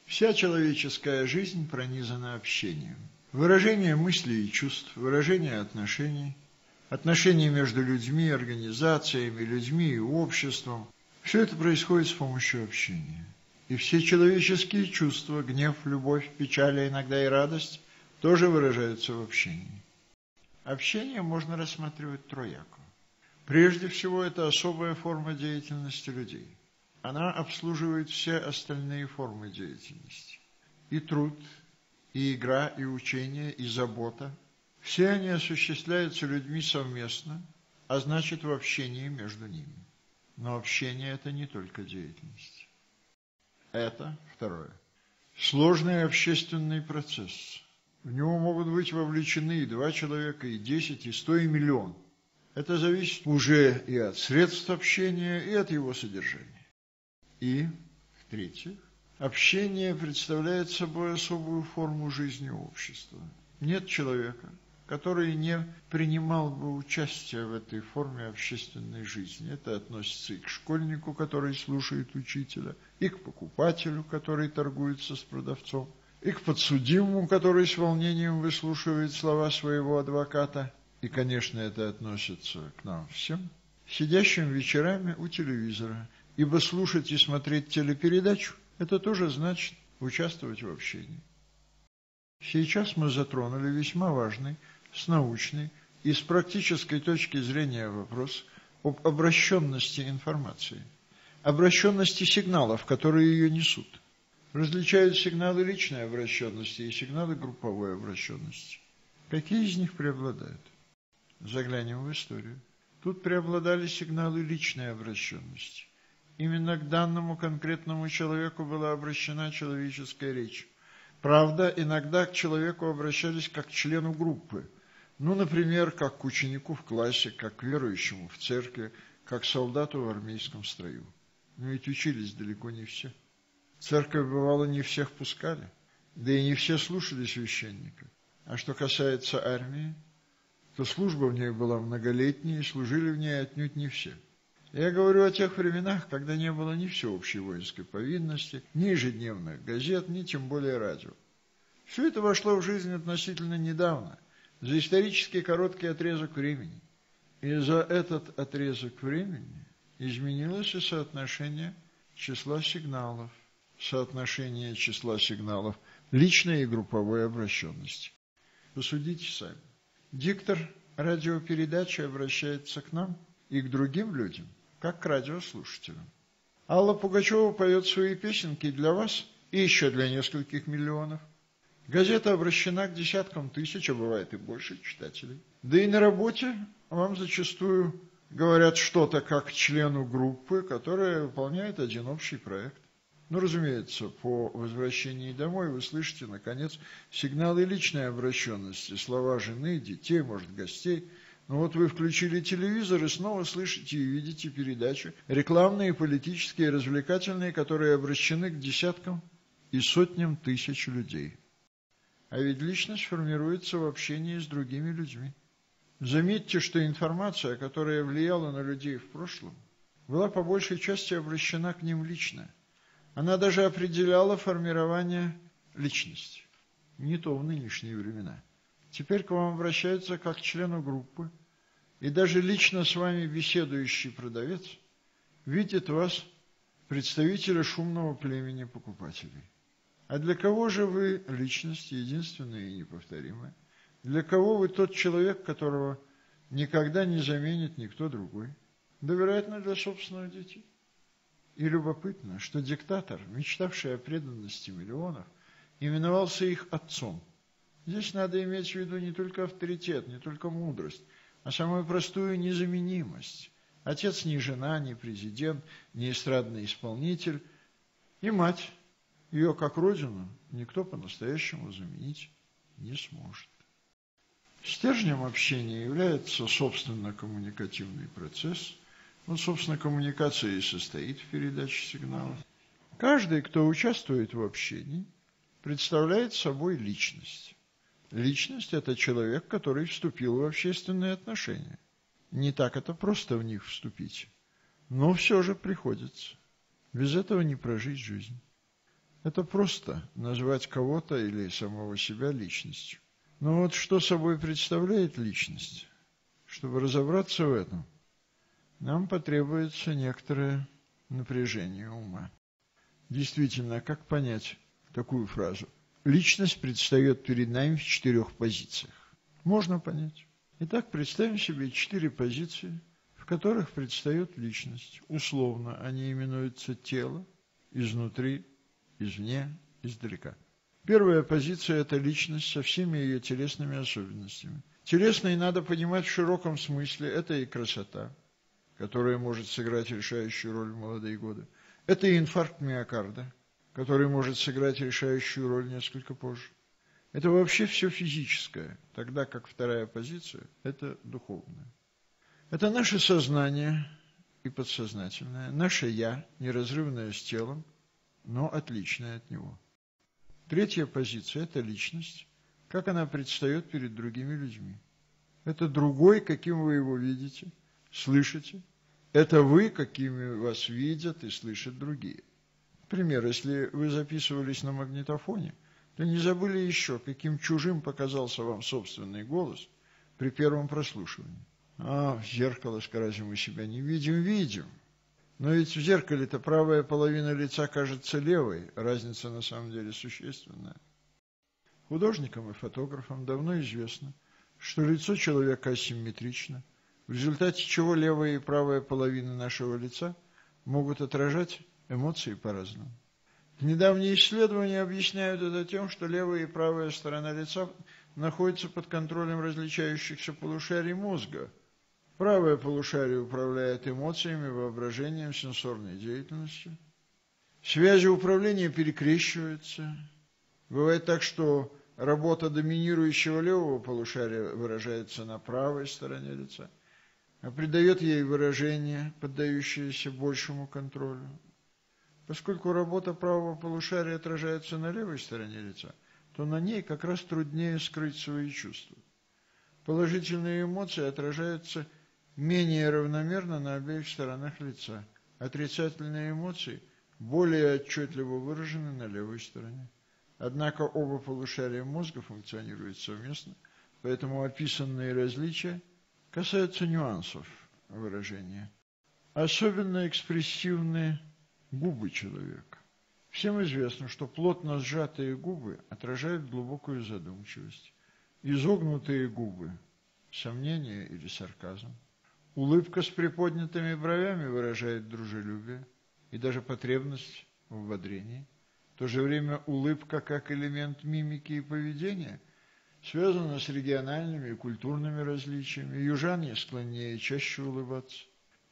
Вся человеческая жизнь пронизана общением. Выражение мыслей и чувств, выражение отношений, отношения между людьми, организациями, людьми и обществом. Все это происходит с помощью общения. И все человеческие чувства, гнев, любовь, печаль, а иногда и радость, тоже выражаются в общении. Общение можно рассматривать трояко. Прежде всего, это особая форма деятельности людей. Она обслуживает все остальные формы деятельности. И труд, и игра, и учение, и забота. Все они осуществляются людьми совместно, а значит в общении между ними. Но общение – это не только деятельность. Это второе. Сложный общественный процесс. В него могут быть вовлечены и 2 человека, и 10, и 100, и миллион. Это зависит уже и от средств общения, и от его содержания. И, в-третьих, общение представляет собой особую форму жизни общества. Нет человека, который не принимал бы участие в этой форме общественной жизни. Это относится и к школьнику, который слушает учителя, и к покупателю, который торгуется с продавцом, и к подсудимому, который с волнением выслушивает слова своего адвоката. И, конечно, это относится к нам всем, сидящим вечерами у телевизора. Ибо слушать и смотреть телепередачу – это тоже значит участвовать в общении. Сейчас мы затронули весьма важный, с научной и с практической точки зрения вопрос об обращенности информации, обращенности сигналов, которые ее несут. Различают сигналы личной обращенности и сигналы групповой обращенности. Какие из них преобладают? Заглянем в историю. Тут преобладали сигналы личной обращенности. Именно к данному конкретному человеку была обращена человеческая речь. Правда, иногда к человеку обращались как к члену группы. Например, как к ученику в классе, как к верующему в церкви, как к солдату в армейском строю. Но ведь учились далеко не все. В церковь, бывало, не всех пускали, да и не все слушали священника. А что касается армии, то служба в ней была многолетней, и служили в ней отнюдь не все. Я говорю о тех временах, когда не было ни всеобщей воинской повинности, ни ежедневных газет, ни тем более радио. Все это вошло в жизнь относительно недавно, за исторически короткий отрезок времени. И за этот отрезок времени изменилось и соотношение числа сигналов, личной и групповой обращенности. Посудите сами. Диктор радиопередачи обращается к нам и к другим людям, как к радиослушателям. Алла Пугачева поет свои песенки для вас и еще для нескольких миллионов. Газета обращена к десяткам тысяч, а бывает и больше читателей. Да и на работе вам зачастую говорят что-то как к члену группы, которая выполняет один общий проект. Разумеется, по возвращении домой вы слышите, наконец, сигналы личной обращенности, слова жены, детей, может, гостей. Вы включили телевизор и снова слышите и видите передачи, рекламные, политические, развлекательные, которые обращены к десяткам и сотням тысяч людей. А ведь личность формируется в общении с другими людьми. Заметьте, что информация, которая влияла на людей в прошлом, была по большей части обращена к ним лично. Она даже определяла формирование личности. Не то в нынешние времена. Теперь к вам обращаются как к члену группы, и даже лично с вами беседующий продавец видит вас, представителя шумного племени покупателей. А для кого же вы личность, единственная и неповторимая? Для кого вы тот человек, которого никогда не заменит никто другой? Да, вероятно, для собственных детей. И любопытно, что диктатор, мечтавший о преданности миллионов, именовался их отцом. Здесь надо иметь в виду не только авторитет, не только мудрость, а самую простую незаменимость. Отец не жена, не президент, не эстрадный исполнитель, и мать. Ее, как родину, никто по-настоящему заменить не сможет. Стержнем общения является, собственно, коммуникативный процесс. Собственно, коммуникация и состоит в передаче сигналов. Каждый, кто участвует в общении, представляет собой личность. Личность – это человек, который вступил в общественные отношения. Не так это просто в них вступить, но все же приходится. Без этого не прожить жизнь. Это просто назвать кого-то или самого себя личностью. Но вот что собой представляет личность? Чтобы разобраться в этом, нам потребуется некоторое напряжение ума. Действительно, как понять такую фразу? Личность предстает перед нами в 4 позициях. Можно понять. Итак, представим себе 4 позиции, в которых предстает личность. Условно они именуются тело, изнутри, извне, издалека. Первая позиция – это личность со всеми ее телесными особенностями. Телесной надо понимать в широком смысле. Это и красота, которая может сыграть решающую роль в молодые годы. Это и инфаркт миокарда, который может сыграть решающую роль несколько позже. Это вообще все физическое, тогда как вторая позиция – это духовное. Это наше сознание и подсознательное, наше «я», неразрывное с телом, но отличное от него. Третья позиция – это личность, как она предстает перед другими людьми. Это другой, каким вы его видите, слышите. Это вы, какими вас видят и слышат другие. Например, если вы записывались на магнитофоне, то не забыли еще, каким чужим показался вам собственный голос при первом прослушивании. В зеркало-то разве мы себя не видим? Видим. Но ведь в зеркале-то правая половина лица кажется левой, разница на самом деле существенная. Художникам и фотографам давно известно, что лицо человека асимметрично, в результате чего левая и правая половины нашего лица могут отражать эмоции по-разному. Недавние исследования объясняют это тем, что левая и правая сторона лица находятся под контролем различающихся полушарий мозга. Правое полушарие управляет эмоциями, воображением, сенсорной деятельностью. Связи управления перекрещиваются. Бывает так, что работа доминирующего левого полушария выражается на правой стороне лица, а придает ей выражение, поддающееся большему контролю. Поскольку работа правого полушария отражается на левой стороне лица, то на ней как раз труднее скрыть свои чувства. Положительные эмоции отражаются менее равномерно на обеих сторонах лица. Отрицательные эмоции более отчетливо выражены на левой стороне. Однако оба полушария мозга функционируют совместно, поэтому описанные различия касаются нюансов выражения. Особенно экспрессивны губы человека. Всем известно, что плотно сжатые губы отражают глубокую задумчивость. Изогнутые губы – сомнение или сарказм. Улыбка с приподнятыми бровями выражает дружелюбие и даже потребность в ободрении. В то же время улыбка, как элемент мимики и поведения, связана с региональными и культурными различиями. Южане склоннее чаще улыбаться,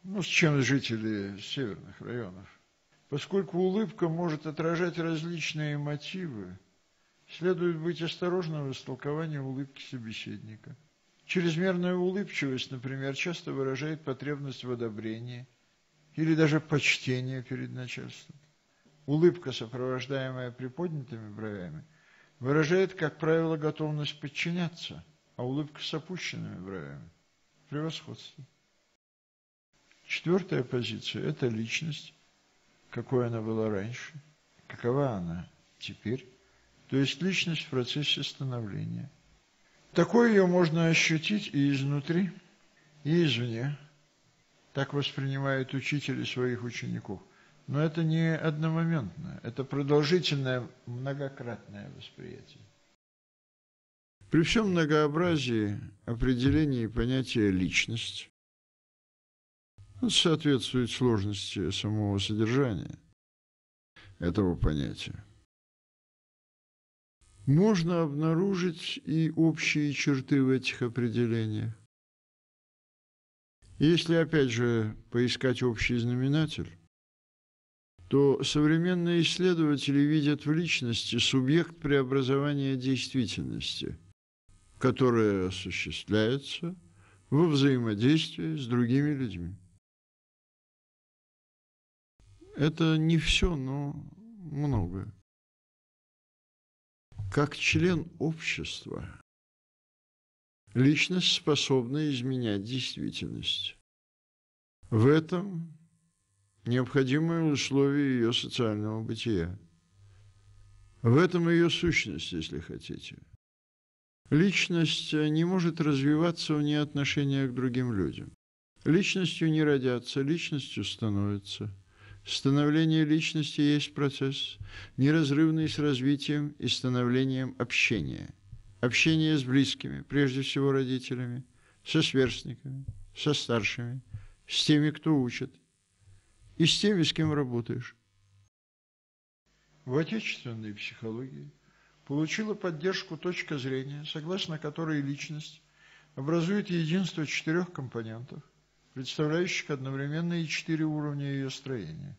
с чем жители северных районов. Поскольку улыбка может отражать различные мотивы, следует быть осторожным в истолковании улыбки собеседника. Чрезмерная улыбчивость, например, часто выражает потребность в одобрении или даже почтении перед начальством. Улыбка, сопровождаемая приподнятыми бровями, выражает, как правило, готовность подчиняться, а улыбка с опущенными бровями – превосходство. Четвертая позиция – это личность, какой она была раньше, какова она теперь, то есть личность в процессе становления. Такое ее можно ощутить и изнутри, и извне. Так воспринимают учители своих учеников. Но это не одномоментное, это продолжительное, многократное восприятие. При всем многообразии определений понятия «личность» соответствует сложности самого содержания этого понятия. Можно обнаружить и общие черты в этих определениях. Если, опять же, поискать общий знаменатель, то современные исследователи видят в личности субъект преобразования действительности, которое осуществляется во взаимодействии с другими людьми. Это не все, но многое. Как член общества, личность способна изменять действительность. В этом необходимое условие ее социального бытия. В этом ее сущность, если хотите. Личность не может развиваться вне отношения к другим людям. Личностью не родятся, личностью становятся. Становление личности есть процесс, неразрывный с развитием и становлением общения. Общение с близкими, прежде всего родителями, со сверстниками, со старшими, с теми, кто учит, и с теми, с кем работаешь. В отечественной психологии получила поддержку точка зрения, согласно которой личность образует единство 4 компонентов, представляющих одновременно и 4 уровня ее строения.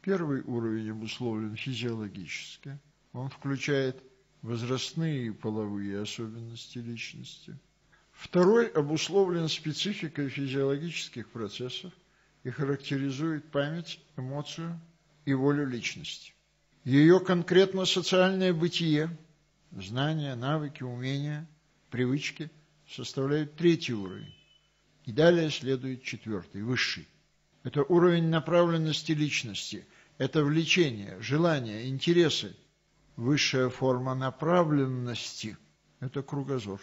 Первый уровень обусловлен физиологически, он включает возрастные и половые особенности личности. Второй обусловлен спецификой физиологических процессов и характеризует память, эмоцию и волю личности. Ее конкретно социальное бытие, знания, навыки, умения, привычки составляют 3-й уровень. И далее следует 4-й, высший. Это уровень направленности личности, это влечение, желания, интересы. Высшая форма направленности – это кругозор,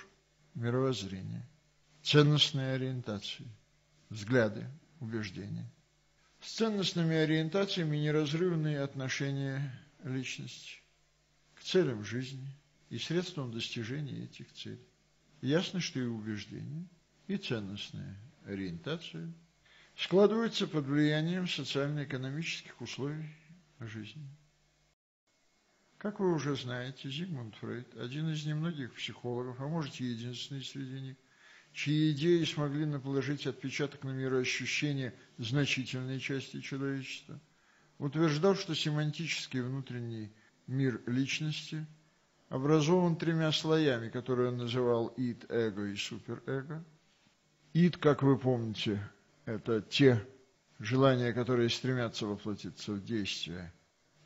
мировоззрение, ценностные ориентации, взгляды, убеждения. С ценностными ориентациями неразрывные отношения личности к целям жизни и средствам достижения этих целей. Ясно, что и убеждения, и ценностная ориентация складываются под влиянием социально-экономических условий жизни. Как вы уже знаете, Зигмунд Фрейд, один из немногих психологов, а может и единственный среди них, чьи идеи смогли наложить отпечаток на мироощущение значительной части человечества, утверждал, что семантический внутренний мир личности образован 3 слоями, которые он называл ид, эго и суперэго. Ид, как вы помните, это те желания, которые стремятся воплотиться в действие.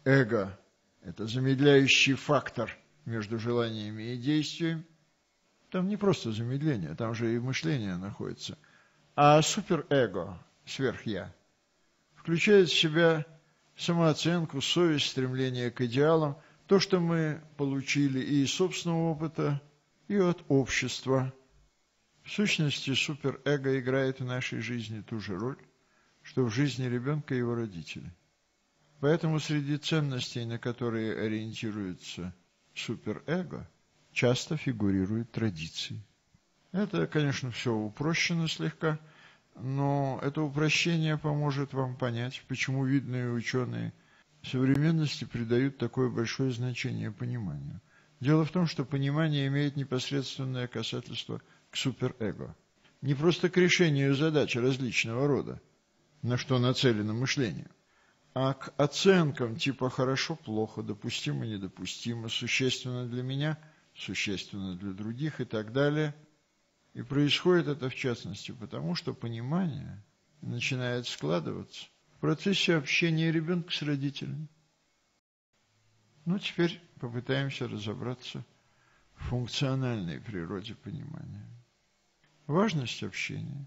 Эго – это замедляющий фактор между желаниями и действием. Там не просто замедление, там же и мышление находится. А суперэго, сверхя, включает в себя самооценку, совесть, стремление к идеалам, то, что мы получили и из собственного опыта, и от общества. В сущности, суперэго играет в нашей жизни ту же роль, что в жизни ребенка и его родителей. Поэтому среди ценностей, на которые ориентируется суперэго, часто фигурируют традиции. Это, конечно, все упрощено слегка, но это упрощение поможет вам понять, почему видные ученые современности придают такое большое значение пониманию. Дело в том, что понимание имеет непосредственное касательство к суперэго. Не просто к решению задач различного рода, на что нацелено мышление, а к оценкам типа «хорошо», «плохо», «допустимо», «недопустимо», «существенно для меня», «существенно для других» и так далее. И происходит это, в частности, потому что понимание начинает складываться в процессе общения ребенка с родителями. Ну, теперь попытаемся разобраться в функциональной природе понимания. Важность общения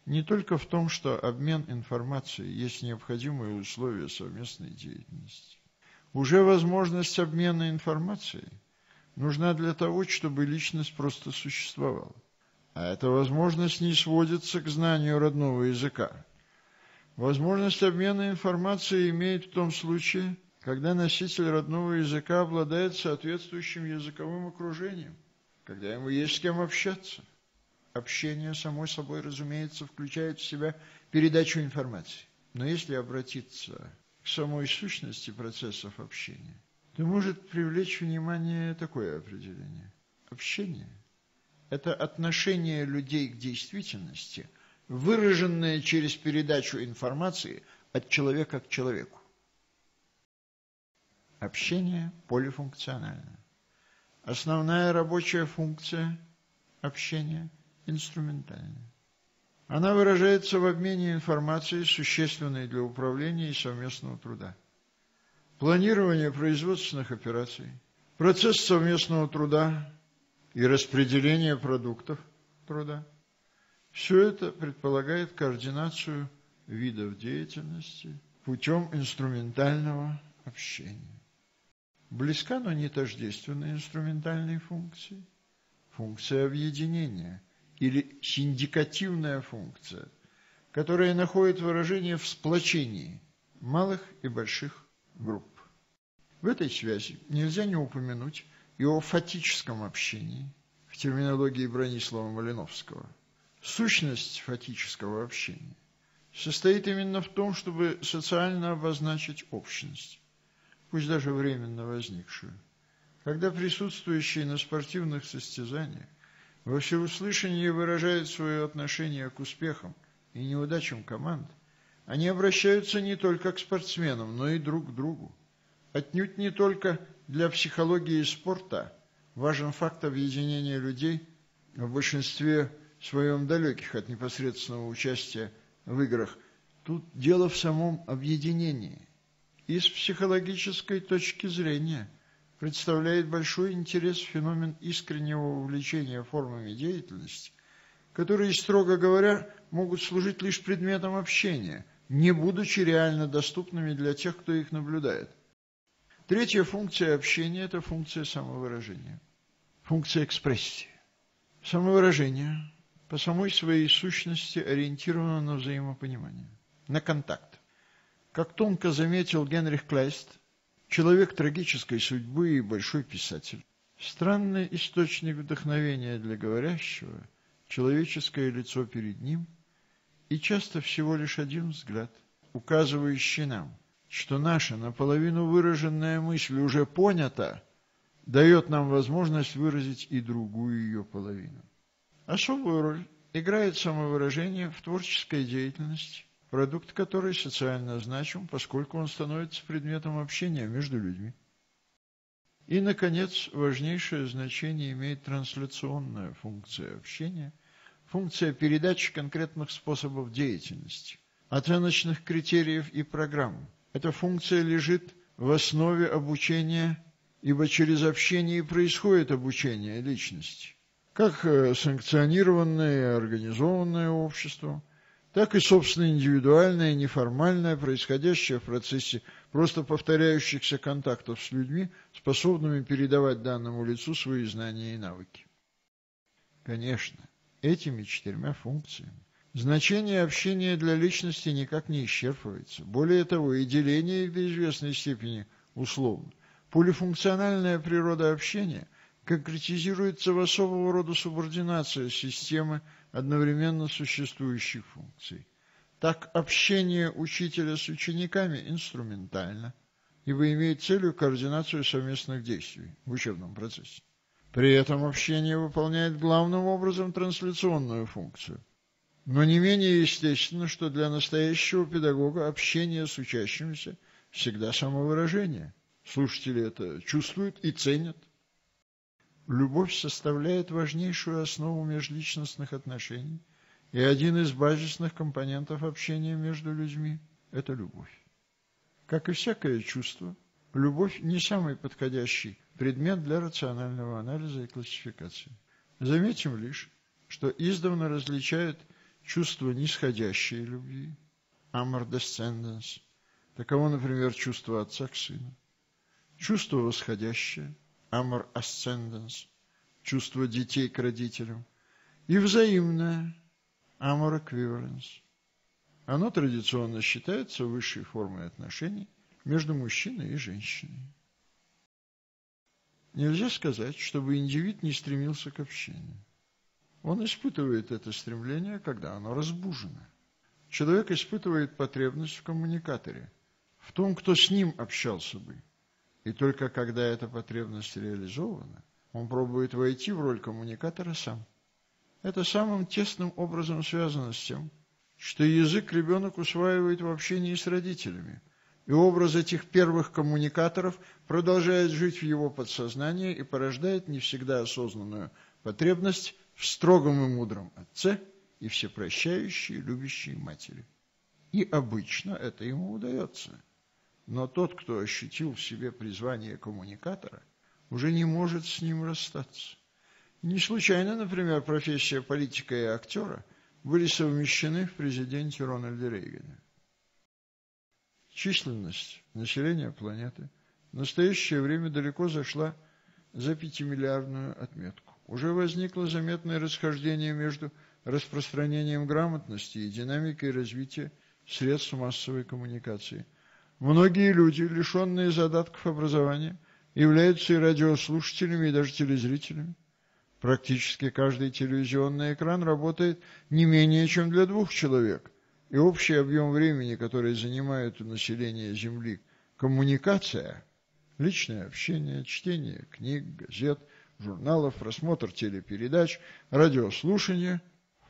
не только в том, что обмен информацией есть необходимые условия совместной деятельности. Уже возможность обмена информацией нужна для того, чтобы личность просто существовала. А эта возможность не сводится к знанию родного языка. Возможность обмена информацией имеет в том случае, когда носитель родного языка обладает соответствующим языковым окружением, когда ему есть с кем общаться. Общение, само собой, разумеется, включает в себя передачу информации. Но если обратиться к самой сущности процессов общения, то может привлечь внимание такое определение. Общение – это отношение людей к действительности, выраженное через передачу информации от человека к человеку. Общение полифункционально. Основная рабочая функция общения – инструментальная. Она выражается в обмене информацией, существенной для управления и совместного труда. Планирование производственных операций, процесс совместного труда и распределение продуктов труда. Все это предполагает координацию видов деятельности путем инструментального общения. Близка, но не тождественна инструментальной функции. Функция объединения или синдикативная функция, которая находит выражение в сплочении малых и больших групп. В этой связи нельзя не упомянуть и о фатическом общении в терминологии Бронислава Малиновского. Сущность фатического общения состоит именно в том, чтобы социально обозначить общность, пусть даже временно возникшую. Когда присутствующие на спортивных состязаниях во всеуслышание выражают свое отношение к успехам и неудачам команд, они обращаются не только к спортсменам, но и друг к другу. Отнюдь не только для психологии спорта важен факт объединения людей, в большинстве своем далеких от непосредственного участия в играх. Тут дело в самом объединении. И с психологической точки зрения представляет большой интерес феномен искреннего увлечения формами деятельности, которые, строго говоря, могут служить лишь предметом общения, не будучи реально доступными для тех, кто их наблюдает. Третья функция общения – это функция самовыражения, функция экспрессии. Самовыражение по самой своей сущности ориентировано на взаимопонимание, на контакт. Как тонко заметил Генрих Клейст, человек трагической судьбы и большой писатель, странный источник вдохновения для говорящего, человеческое лицо перед ним и часто всего лишь один взгляд, указывающий нам, что наша наполовину выраженная мысль уже понята, дает нам возможность выразить и другую ее половину. Особую роль играет самовыражение в творческой деятельности, продукт которой социально значим, поскольку он становится предметом общения между людьми. И, наконец, важнейшее значение имеет трансляционная функция общения, функция передачи конкретных способов деятельности, оценочных критериев и программ. Эта функция лежит в основе обучения, ибо через общение и происходит обучение личности, как санкционированное и организованное обществом, так и, собственно, индивидуальное, неформальное, происходящее в процессе просто повторяющихся контактов с людьми, способными передавать данному лицу свои знания и навыки. Конечно, этими 4 функциями значение общения для личности никак не исчерпывается. Более того, и деление их до известной степени условно. Полифункциональная природа общения конкретизируется в особого рода субординации системы одновременно существующих функций. Так, общение учителя с учениками инструментально, ибо имеет целью координацию совместных действий в учебном процессе. При этом общение выполняет главным образом трансляционную функцию. Но не менее естественно, что для настоящего педагога общение с учащимися всегда самовыражение. Слушатели это чувствуют и ценят. Любовь составляет важнейшую основу межличностных отношений, и один из базисных компонентов общения между людьми – это любовь. Как и всякое чувство, любовь не самый подходящий предмет для рационального анализа и классификации. Заметим лишь, что издавна различают чувство нисходящей любви, amor descendens, таково, например, чувство отца к сыну, чувство восходящее, amor ascendens, чувство детей к родителям, и взаимное, amor equivalens. Оно традиционно считается высшей формой отношений между мужчиной и женщиной. Нельзя сказать, чтобы индивид не стремился к общению. Он испытывает это стремление, когда оно разбужено. Человек испытывает потребность в коммуникаторе, в том, кто с ним общался бы. И только когда эта потребность реализована, он пробует войти в роль коммуникатора сам. Это самым тесным образом связано с тем, что язык ребенок усваивает в общении с родителями, и образ этих первых коммуникаторов продолжает жить в его подсознании и порождает не всегда осознанную потребность в строгом и мудром отце и всепрощающей, любящей матери. И обычно это ему удается. Но тот, кто ощутил в себе призвание коммуникатора, уже не может с ним расстаться. Не случайно, например, профессия политика и актера были совмещены в президенте Рональде Рейгане. Численность населения планеты в настоящее время далеко зашла за 5-миллиардную отметку. Уже возникло заметное расхождение между распространением грамотности и динамикой развития средств массовой коммуникации. Многие люди, лишенные задатков образования, являются и радиослушателями, и даже телезрителями. Практически каждый телевизионный экран работает не менее чем для 2 человек, и общий объем времени, который занимает у населения Земли коммуникация, личное общение, чтение книг, газет, журналов, просмотр телепередач, радиослушание,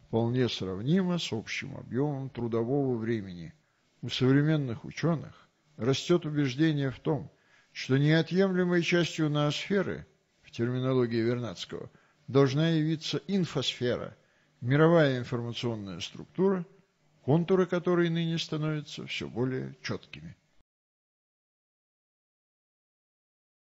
вполне сравнимо с общим объемом трудового времени. У современных ученых растет убеждение в том, что неотъемлемой частью ноосферы, в терминологии Вернадского, должна явиться инфосфера, мировая информационная структура, контуры которой ныне становятся все более четкими.